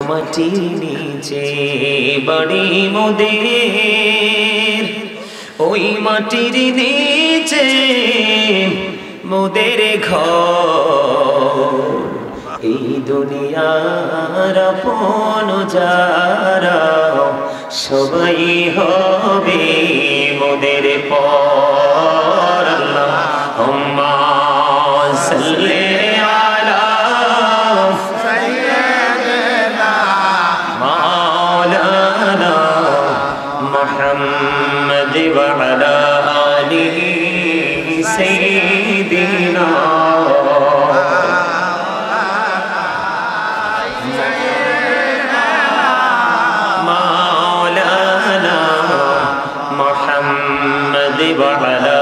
মাটি নিচে বাড়ি মোদের, ওই মাটির নিচে মোদের ঘর। এই দুনিয়ার আপন যারা সবাই হবে মোদের পর। আল্লাহুম্মা সাল্লি আলা সাইয়্যিদিনা মাওলানা মুহাম্মদ ওয়া আলা আলিহি সাইয়্যিদিনা মাওলানা মুহাম্মদ ওয়া আলা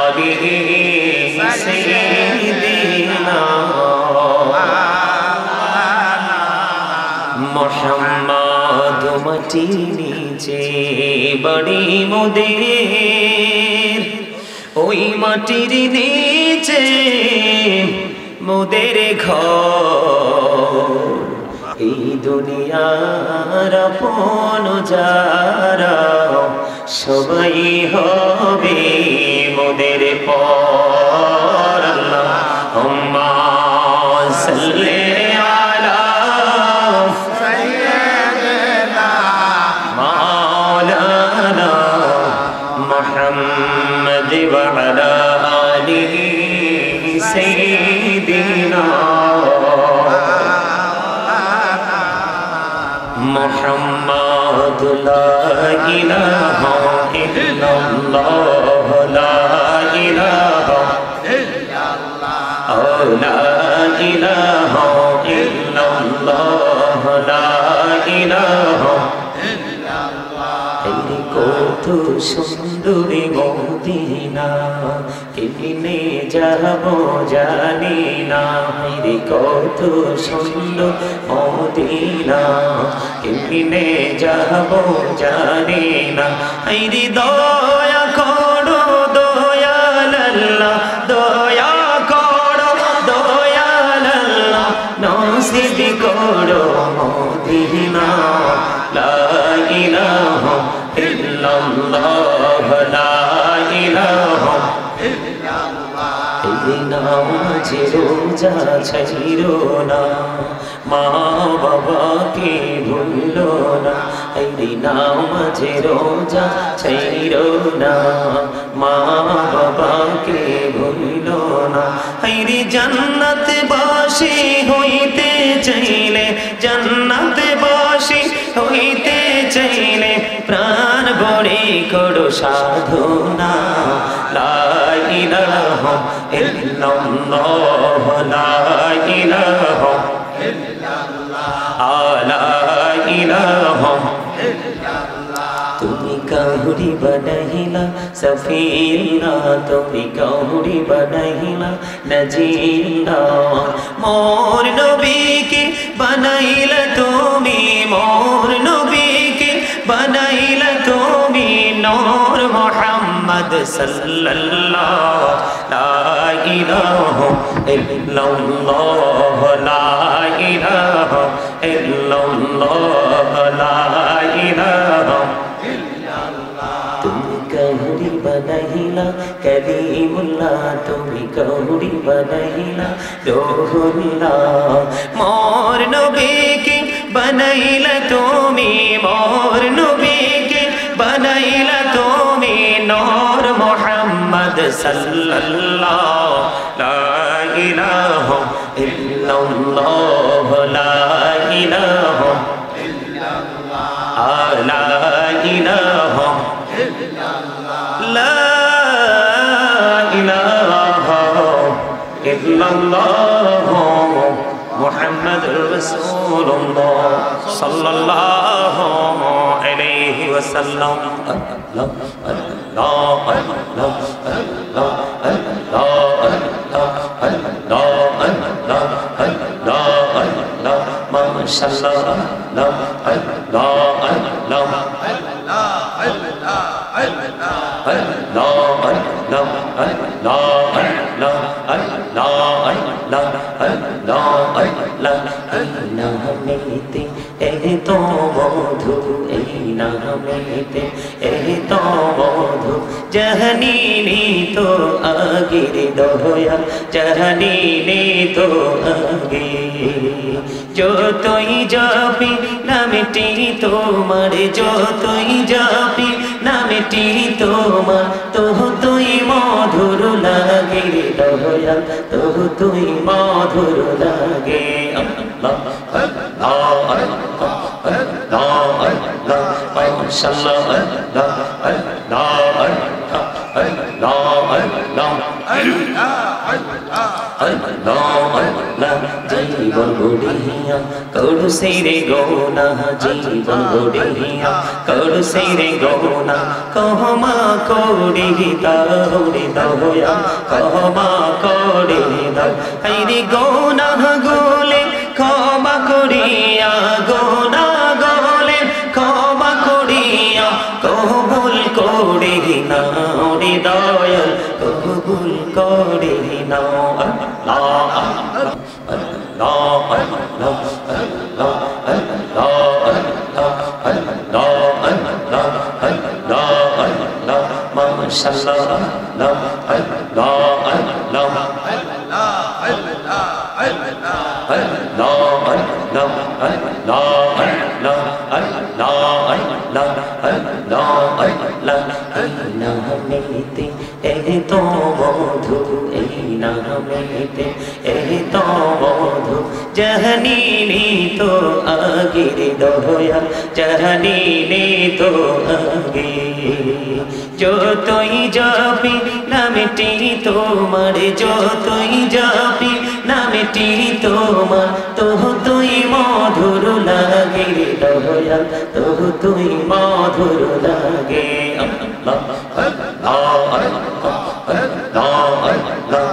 আলিহি সাইয়্যিদিনা মুহাম্মদ। মাটি নিচে বাড়ি মোদের, ওই মাটির নিচে মোদের ঘর। এই দুনিয়ার আপন যারা সবাই হবে মোদের পর। আল্লাহুম্মা সাল্লি আলা সাইয়্যিদিনা মাওলানা মুহাম্মদ ওয়া আলা আলিহি সাইয়্যিদিনা মুহাম্মদ। লা ইলাহা ইল্লাল্লাহ, লা ইলাহা ইল্লাল্লাহ, লা ইলাহা ইল্লাল্লাহ, লা ইলাহা ইল্লাল্লাহ। এই কত সুন্দরী মদিনা, কেমনে যাব জানি না। রে কত সুন্দর মদিনা, কেমনে যাব জানি না। রে দয়া করো দয়াল আল্লাহ, দয়া করো দয়াল আল্লাহ, নসিব করো মদিনা। লা ইলাহা ইল্লাল্লাহ, লা ইলাহা ইল্লাল্লাহ। এই নামাজে রোজা ছাইরো না, মা বাবাকে ভুলো না। এই নামাজে রোজা ছাইরো না, মা বাবাকে ভুলো না। এই জান্নাত বাসী হইতে চাইলে, জান্নাত বাসী হইতে চাইলে প্রাণ ভরে করো সাধনা। লা ইলাহা ইল্লাল্লাহ, লা ইলাহা ইল্লাল্লাহ, লা ইলাহা ইল্লাল্লাহ। তুমি কাহুরি বানাইলা সফিনা, তুমি কাহুরি বানাইলা নজিলা। মোর নবীকে বানাইলা তুমি, মোর নবীকে বানাইলা তুমি নূর মুহাম্মদ সাল্লাল্লাহ। লা ইলাহা ইল্লাল্লাহ, লা ইলাহা ইল্লাল্লাহ, লা ইলাহা ইল্লাল্লাহ। তুমি কাহুরি বানাইলা কালিমুল্লাহ, তুমি কাহুরি বানাইলা রূহুল্লাহ। মোর নবীকে বানাইলা তুমি, মোর নবীকে বানাইলা তুমি নূর মুহাম্মদ সাল্লাল্লাহ। লা ইলাহা ইল্লাল্লাহ, লা ইলাহা ইল্লাল্লাহ, লা ইলাহা ইল্লাল্লাহ, লা ইলাহা ইল্লাল্লাহ মুহাম্মাদুর রাসূলুল্লাহ সাল্লাল্লাহু আলাইহি ওয়াসাল্লাম। আল্লাহ আল্লাহ আল্লাহ আল্লাহ আল্লাহ আল্লাহ আল্লাহ আল্লাহ মাশাআল্লাহ আল্লাহ আল্লাহ নামেতে এত মধু, এই নামেতে এত মধু, জাহানি তো আগের দয়া, জাহানি তো আগে। যতই জপি নামটি তোমার, যতই জপি নামটি তোমার, তুই মধুর লাগে দয়া, তুই মধুর লাগে। আল্লাহ আল্লাহ আল্লাহ আল্লাহ আল্লাহ মাশাআল্লাহ আল্লাহ আল্লাহ আল্লাহ আল্লাহ জীবন গড়িয়া করু সেরে গোনা, জীবন গড়িয়া করু সেরে গোনা, কহমা করি দাওরে দয়া, কহমা করি দাও। হাইরে গোনা গোলে ক্ষমা করিয়া, গোনা গোলে ক্ষমা করিয়া, কবুল করে নাও রে দয়াল, কবুল করে নাও। আল্লাহ আল্লাহ আল্লাহ আল্লাহ আল্লাহ আল্লাহ আল্লাহ আল্লাহ আল্লাহ মাশাআল্লাহ আল্লাহ আল্লাহ আল্লাহ নামেতে এত মধু, এই নামেতে এত মধু, জাহানি তো আগের দয়া, জাহানি তো আগে। যতই জপি নামটি তোমার, যতই জপি নামটি তোমার, তুই মধুর লাগে দয়া, তুই মধুর লাগে। আল্লাহ আল্লাহ আল্লাহ আল্লাহ আল্লাহ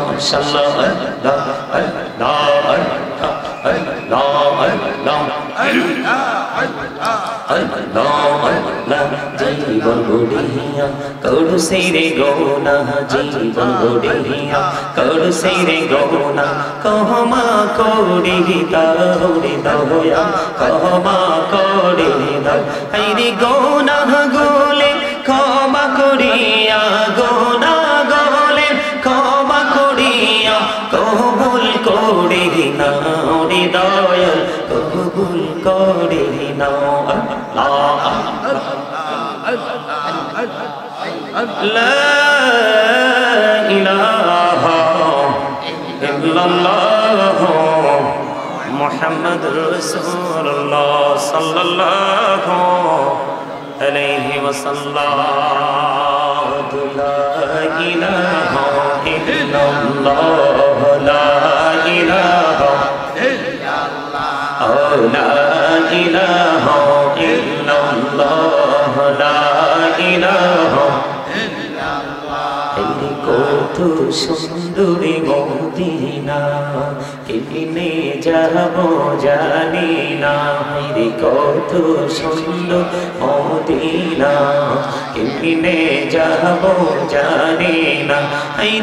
মাশাআল্লাহ আল্লাহ আল্লাহ আল্লাহ আল্লাহ জীবন গড়িয়া করু সেরে গোনা, জীবন গড়িয়া করু সেরে গোনা, কহমা করি দাওরে দয়া, কহমা করি দাও। হাইরে গোনা গোলে ক্ষমা করিয়া, গোনা গোলে ক্ষমা করিয়া, কবুল করে নাও রে দয়াল, কবুল করে নাও। আল্লাহ লা ইলাহা ইল্লাল্লাহ মুহাম্মাদুর রাসূলুল্লাহ সাল্লাল্লাহু আলাইহি ওয়াসাল্লাম। লা ইলাহা ইল্লাল্লাহ, লা ইলাহা ইল্লাল্লাহ, লা ইলাহা ইল্লাল্লাহ, লা ইলাহা ইল্লাল্লাহ। এই কত সুন্দর মদিনা, কেমনে যাব জানি না। রে কত সুন্দর মদিনা, কেমনে যাব জানি না।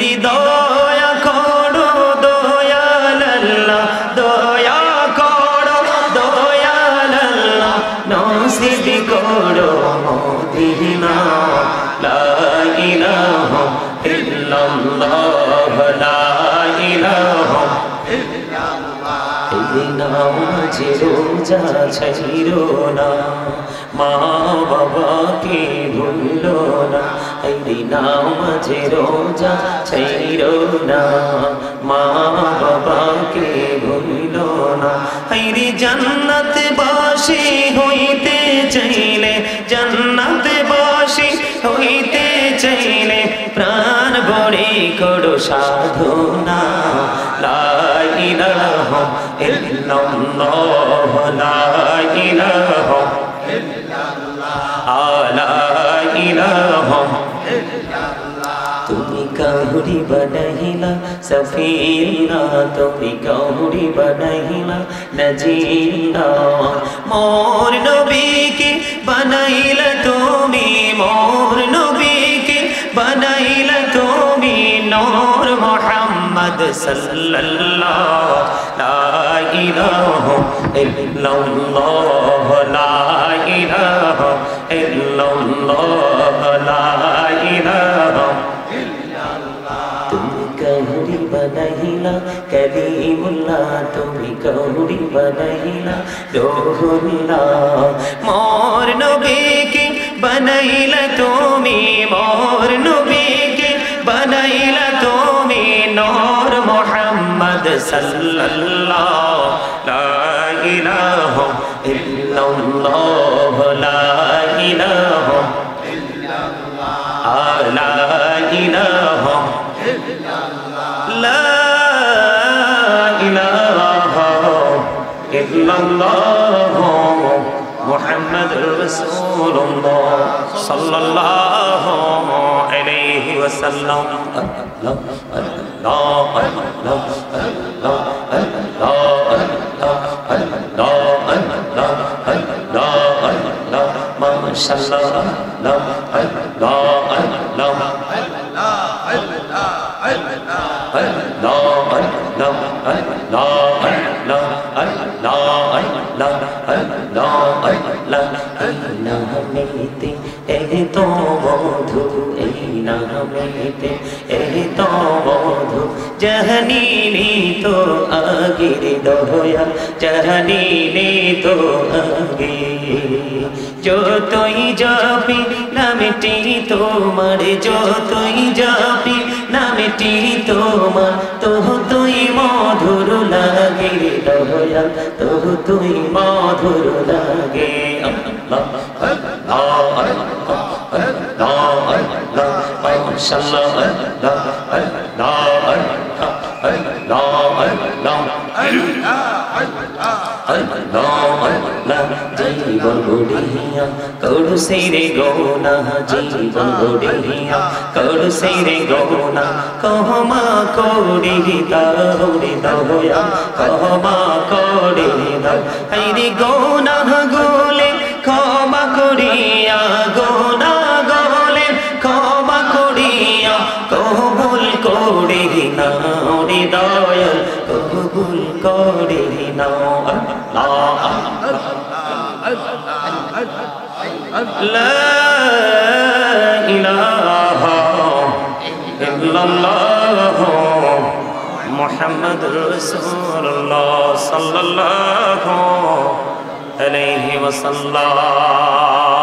রে দয়া করো দয়াল আল্লাহ, দয়া করো দয়াল আল্লাহ, নসিব করো মদিনা। লা ইলাহা ইল্লাল্লাহ, লা ইলাহা ইল্লাল্লাহ। এই নামাজে রোজা ছাইরো না, মা বাবাকে ভুলো না। এই নামাজে রোজা ছাইরো না, মা বাবাকে ভুলো না। এই জান্নাত বাসী হইতে চাইলে, জান্নাত বাসী হইতে চাইলে, প্রাণ ভরে করো সাধনা। লা ইলাহা ইল্লাল্লাহ, লা ইলাহা ইল্লাল্লাহ, লা ইলাহা ইল্লাল্লাহ। তুমি কাহুরি বানাইলা সফিনা, তুমি কাহুরি বানাইলা নজিলা, মোর নবীকে বানাইলা মুহাম্মদ সাল্লাল্লাহু লা ইলাহা ইল্লাল্লাহ লা ইলাহা ইল্লাল্লাহ লা ইলাহা তুমি কাহুরি বানাইলা কালিমুল্লাহ তুমি কাহুরি বানাইলা রূহুল্লাহ মোর নবীকে বানাইলা তুমি মোর নবীকে বানাইলা তুমি নূর মুহাম্মদ সাল্লাল্লাহু লা ইলাহা ইল্লাল্লাহ লা ইলাহা ইল্লাল্লাহ লা ইলাহা لا إله إلا الله محمد رسول الله صلى الله عليه وسلم الله الله الله الله الله الله الله ما شاء الله الله الله তো মধু এই নামেতে এই তো মধু জাহানি তো আগের দয়া জাহানি তো আগে যতই যাবি নামটি তোমার যতই যাবি নামটি তোমার তুই মধুর লাগে দয়া তুই মধুর লাগে আল্লাহ আল্লাহ আল্লাহ আল্লাহ মাশাআল্লাহ আল্লাহ আল্লাহ জীবন গড়িয়া করু সেরে গৌনা জীবন গড়িয়া করু সেরে গৌনা কহমা করি দাউরি দয়া কহমা করি দাও হাইরে গৌনা গোলে ক্ষমা করিয়া গৌনা গোলে ক্ষমা করিয়া কবুল করে নাও রে দয়াল কবুল করে নাও আল্লাহ লা ইলাহা ইল্লাল্লাহ মুহাম্মাদুর রাসূলুল্লাহ সাল্লাল্লাহু আলাইহি ওয়াসাল্লাম